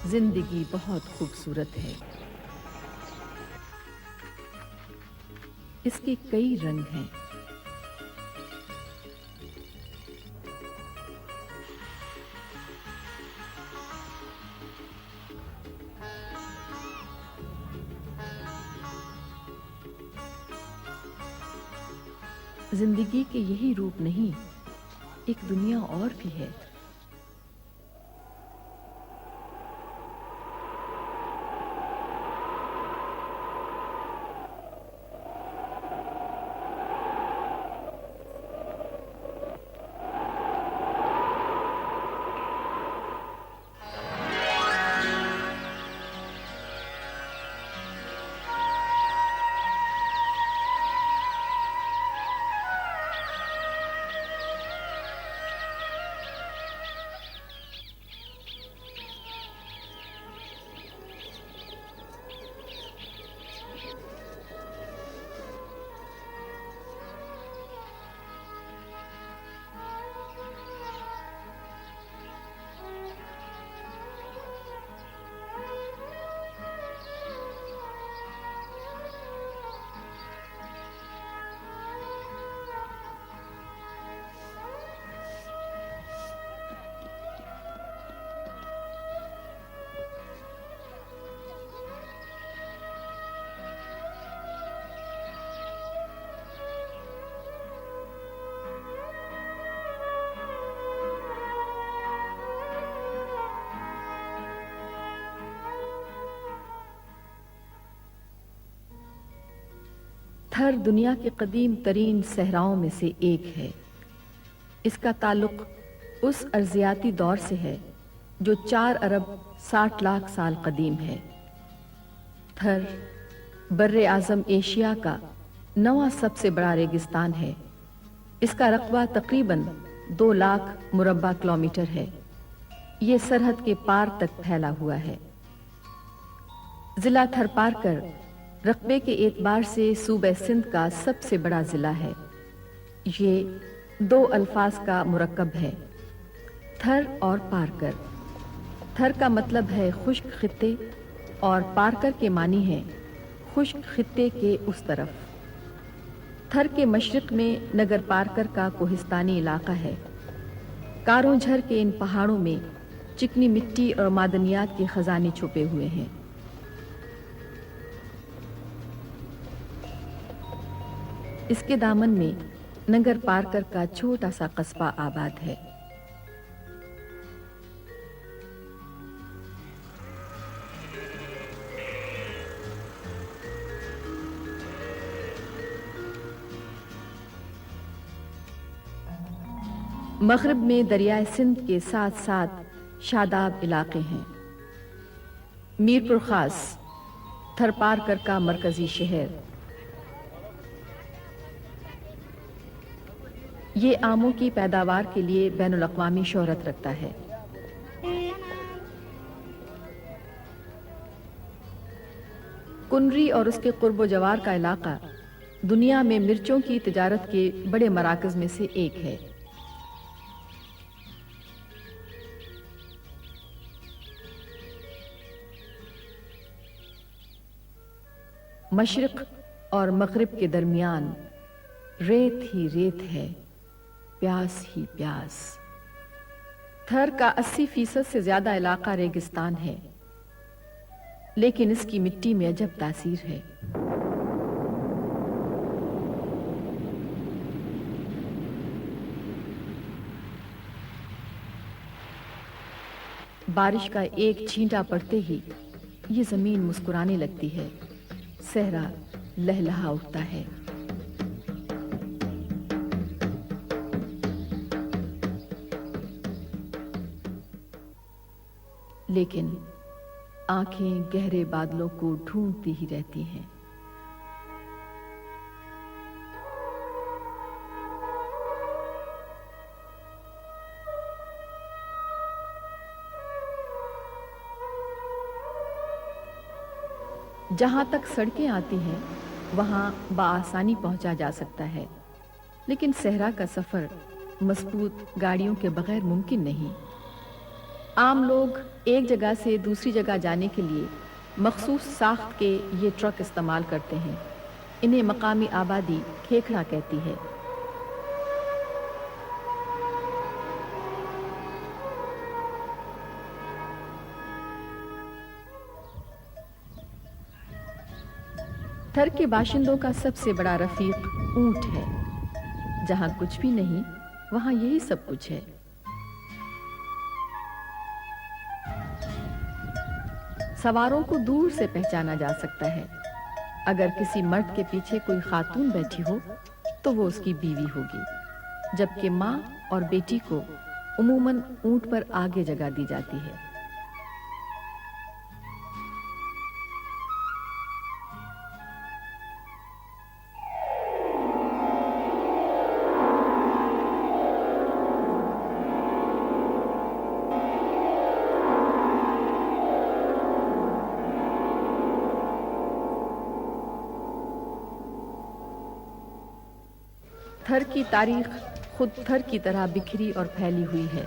زندگی بہت خوبصورت ہے. اس کے کئی رنگ ہیں. زندگی کے یہی روپ نہیں، ایک دنیا اور بھی ہے. تھر دنیا کے قدیم ترین صحراؤں میں سے ایک ہے. اس کا تعلق اس ارضیاتی دور سے ہے جو 4 ارب 60 لاکھ سال قدیم ہے. تھر بر اعظم ایشیا کا 9واں سب سے بڑا ریگستان ہے. اس کا رقبہ تقریباً 2 لاکھ مربع کلومیٹر ہے. یہ سرحد کے پار تک پھیلا ہوا ہے. ضلع تھر پارکر رقبے کے اعتبار سے صوبہ سندھ کا سب سے بڑا ضلع ہے. یہ 2 الفاظ کا مرکب ہے، تھر اور پارکر. تھر کا مطلب ہے خشک خطے اور پارکر کے معنی ہے خشک خطے کے اس طرف. تھر کے مشرق میں نگر پارکر کا کوہستانی علاقہ ہے. کاروں جھر کے ان پہاڑوں میں چکنی مٹی اور معدنیات کے خزانے چھپے ہوئے ہیں. اس کے دامن میں نگر پارکر کا چھوٹا سا قصبہ آباد ہے. مغرب میں دریائے سندھ کے ساتھ ساتھ شاداب علاقے ہیں. میرپور خاص تھر پارکر کا مرکزی شہر. یہ آموں کی پیداوار کے لیے بین الاقوامی شہرت رکھتا ہے. کنری اور اس کے قرب و جوار کا علاقہ دنیا میں مرچوں کی تجارت کے بڑے مراکز میں سے ایک ہے. مشرق اور مغرب کے درمیان ریت ہی ریت ہے، پیاس ہی پیاس. تھر کا 80% سے زیادہ علاقہ ریگستان ہے، لیکن اس کی مٹی میں عجب تاثیر ہے. بارش کا ایک چھینٹا پڑتے ہی یہ زمین مسکرانے لگتی ہے، صحرا لہلہا اٹھتا ہے. لیکن آنکھیں گہرے بادلوں کو ڈھونڈتی ہی رہتی ہیں. جہاں تک سڑکیں آتی ہیں وہاں بآسانی پہنچا جا سکتا ہے، لیکن صحرا کا سفر مضبوط گاڑیوں کے بغیر ممکن نہیں. عام لوگ ایک جگہ سے دوسری جگہ جانے کے لیے مخصوص ساخت کے یہ ٹرک استعمال کرتے ہیں۔ انہیں مقامی آبادی کھیکھڑا کہتی ہے۔ تھر کے باشندوں کا سب سے بڑا رفیق اونٹ ہے۔ جہاں کچھ بھی نہیں وہاں یہی سب کچھ ہے۔ سواروں کو دور سے پہچانا جا سکتا ہے۔ اگر کسی مرد کے پیچھے کوئی خاتون بیٹھی ہو تو وہ اس کی بیوی ہوگی، جبکہ ماں اور بیٹی کو عموماً اونٹ پر آگے جگہ دی جاتی ہے۔ تھر کی تاریخ خود تھر کی طرح بکھری اور پھیلی ہوئی ہے۔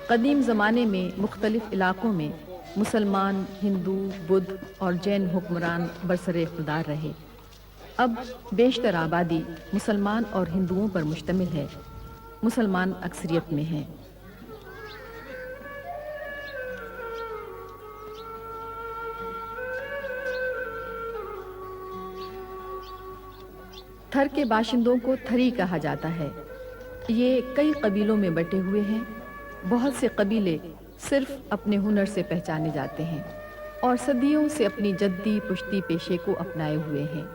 قدیم زمانے میں مختلف علاقوں میں مسلمان، ہندو، بدھ اور جین حکمران برسر اقتدار رہے۔ اب بیشتر آبادی مسلمان اور ہندوؤں پر مشتمل ہے۔ مسلمان اکثریت میں ہیں۔ تھر کے باشندوں کو تھری کہا جاتا ہے۔ یہ کئی قبیلوں میں بٹے ہوئے ہیں۔ بہت سے قبیلے صرف اپنے ہنر سے پہچانے جاتے ہیں اور صدیوں سے اپنی جدی پشتی پیشے کو اپنائے ہوئے ہیں۔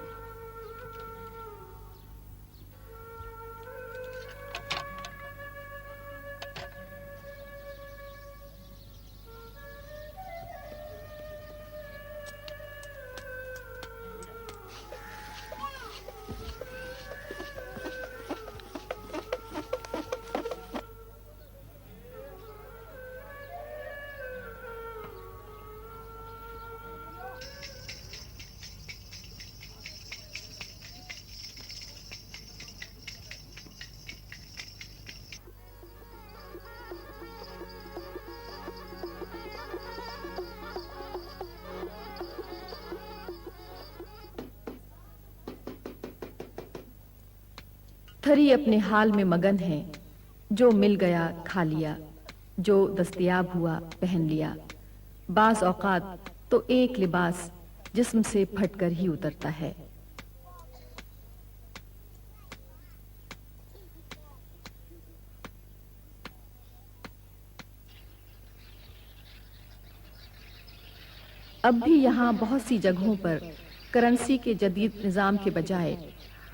تھری اپنے حال میں مگن ہیں۔ جو مل گیا کھا لیا، جو دستیاب ہوا پہن لیا۔ بعض اوقات تو ایک لباس جسم سے پھٹ کر ہی اترتا ہے۔ اب بھی یہاں بہت سی جگہوں پر کرنسی کے جدید نظام کے بجائے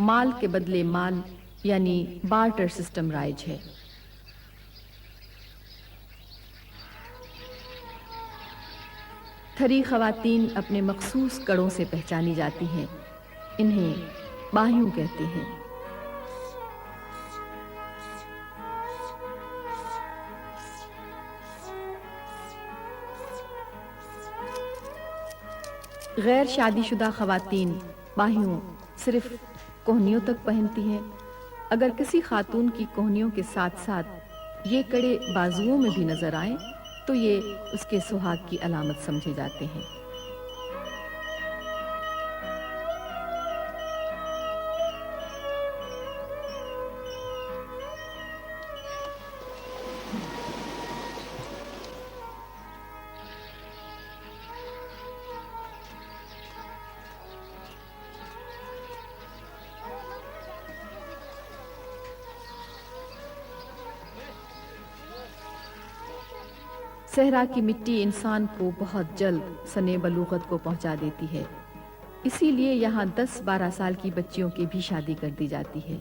مال کے بدلے مال یعنی بارٹر سسٹم رائج ہے۔ تھری خواتین اپنے مخصوص کڑوں سے پہچانی جاتی ہیں۔ انہیں باہیوں کہتے ہیں۔ غیر شادی شدہ خواتین باہیوں صرف کوہنیوں تک پہنتی ہیں۔ اگر کسی خاتون کی کوہنیوں کے ساتھ ساتھ یہ کڑے بازوؤں میں بھی نظر آئیں تو یہ اس کے سہاگ کی علامت سمجھے جاتے ہیں۔ صحرا کی مٹی انسان کو بہت جلد سن بلوغت کو پہنچا دیتی ہے۔ اسی لیے یہاں 10-12 سال کی بچیوں کی بھی شادی کر دی جاتی ہے۔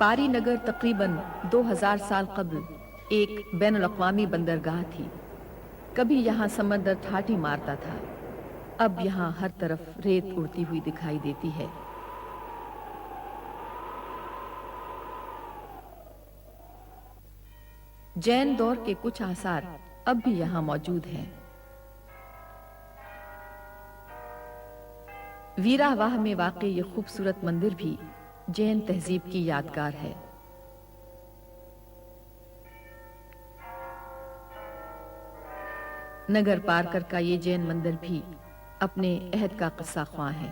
پاری نگر تقریباً 2000 سال قبل ایک بین الاقوامی بندرگاہ تھی۔ کبھی یہاں سمندر ٹھاٹھی مارتا تھا، اب یہاں ہر طرف ریت اڑتی ہوئی دکھائی دیتی ہے۔ جین دور کے کچھ آثار اب بھی یہاں موجود ہیں۔ ویرا واہ میں واقع یہ خوبصورت مندر بھی جین تہذیب کی یادگار ہے۔ نگر پارکر کا یہ جین مندر بھی اپنے عہد کا قصہ خواں ہے۔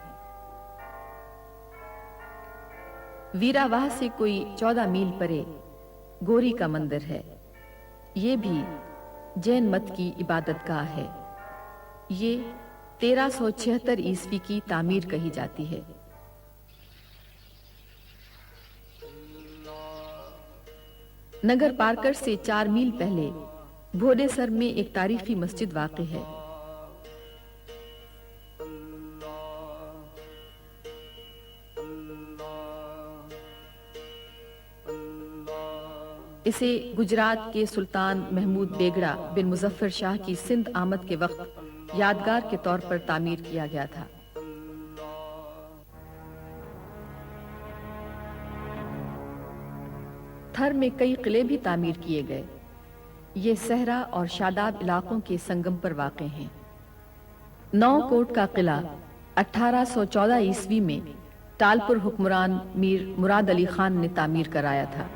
ویرا واہ سے کوئی 14 میل پرے گوری کا مندر ہے۔ یہ بھی جین مت کی عبادت گاہ ہے۔ یہ 1376 عیسوی کی تعمیر کہی جاتی ہے۔ نگر پارکر سے 4 میل پہلے بھوڈے سر میں ایک تاریخی مسجد واقع ہے۔ اسے گجرات کے سلطان محمود بیگڑا بن مظفر شاہ کی سندھ آمد کے وقت یادگار کے طور پر تعمیر کیا گیا تھا۔ تھر میں کئی قلعے بھی تعمیر کیے گئے۔ یہ صحرا اور شاداب علاقوں کے سنگم پر واقع ہیں۔ 9 کوٹ کا قلعہ 1814 عیسوی میں ٹالپور حکمران میر مراد علی خان نے تعمیر کرایا تھا۔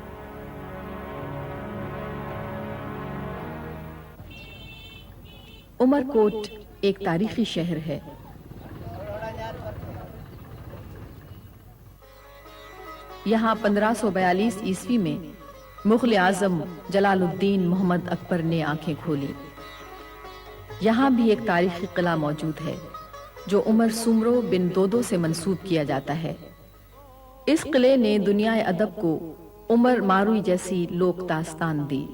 عمر کوٹ ایک تاریخی شہر ہے۔ یہاں 1542 عیسوی میں مغل اعظم جلال الدین محمد اکبر نے آنکھیں کھولی۔ یہاں بھی ایک تاریخی قلعہ موجود ہے جو عمر سومرو بن دودو سے منسوب کیا جاتا ہے۔ اس قلعے نے دنیا ادب کو عمر ماروئی جیسی لوک داستان دی۔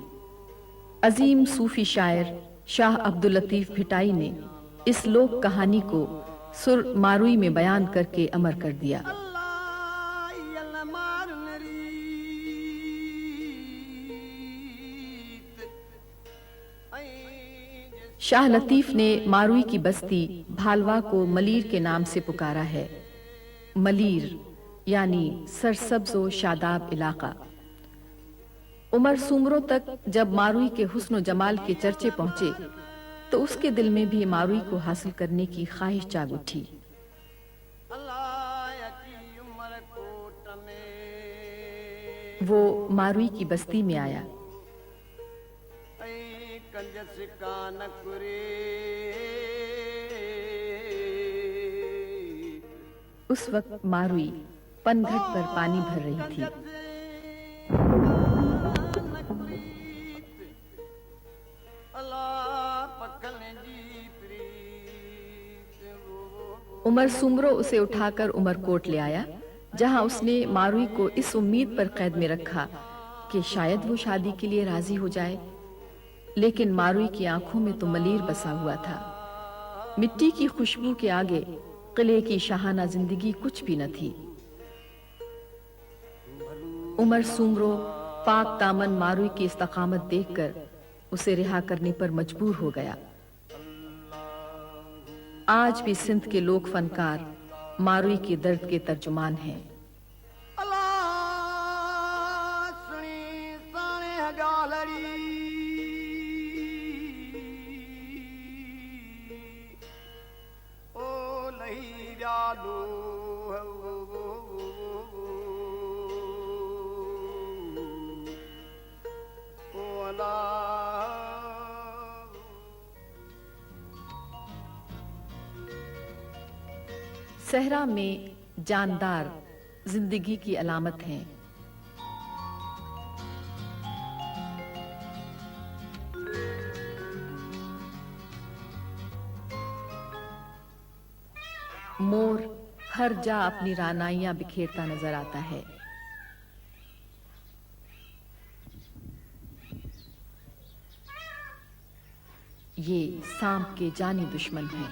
عظیم صوفی شاعر شاہ عبداللطیف بھٹائی نے اس لوک کہانی کو سر ماروئی میں بیان کر کے امر کر دیا۔ شاہ لطیف نے ماروئی کی بستی بھالوا کو ملیر کے نام سے پکارا ہے۔ ملیر یعنی سرسبز و شاداب علاقہ۔ عمر سومرو تک جب ماروئی کے حسن و جمال کے چرچے پہنچے تو اس کے دل میں بھی ماروئی کو حاصل کرنے کی خواہش جاگ اٹھی۔ وہ ماروئی کی بستی میں آیا۔ اس وقت ماروئی پن گھٹ پر پانی بھر رہی تھی۔ عمر سومرو اسے اٹھا کر عمر کوٹ لے آیا، جہاں اس نے ماروئی کو اس امید پر قید میں رکھا کہ شاید وہ شادی کے لیے راضی ہو جائے، لیکن ماروئی کی آنکھوں میں تو ملیر بسا ہوا تھا۔ مٹی کی خوشبو کے آگے قلعے کی شاہانہ زندگی کچھ بھی نہ تھی۔ عمر سومرو پاک دامن ماروئی کی استقامت دیکھ کر اسے رہا کرنے پر مجبور ہو گیا۔ آج بھی سندھ کے لوک فنکار ماروئی کے درد کے ترجمان ہیں۔ صحرا میں جاندار زندگی کی علامت ہیں۔ مور ہر جا اپنی رعنائیاں بکھیرتا نظر آتا ہے۔ یہ سانپ کے جانی دشمن ہیں۔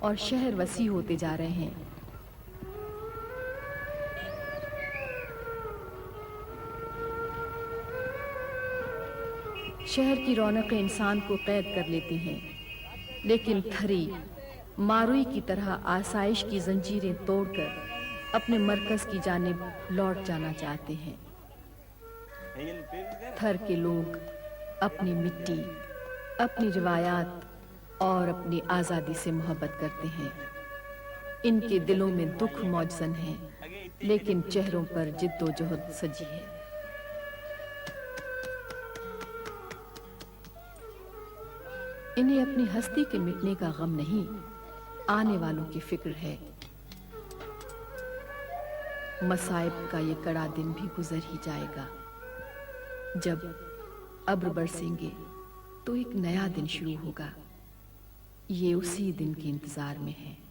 اور شہر وسیع ہوتے جا رہے ہیں۔ شہر کی رونقیں انسان کو قید کر لیتی ہیں، لیکن تھری ماروئی کی طرح آسائش کی زنجیریں توڑ کر اپنے مرکز کی جانب لوٹ جانا چاہتے ہیں۔ تھر کے لوگ اپنی مٹی، اپنی روایات اور اپنی آزادی سے محبت کرتے ہیں۔ ان کے دلوں میں دکھ موجزن ہے، لیکن چہروں پر جد و جہد سجی ہے۔ انہیں اپنی ہستی کے مٹنے کا غم نہیں، آنے والوں کی فکر ہے۔ مصائب کا یہ کڑا دن بھی گزر ہی جائے گا۔ جب ابر برسیں گے تو ایک نیا دن شروع ہوگا۔ یہ اسی دن کے انتظار میں ہے۔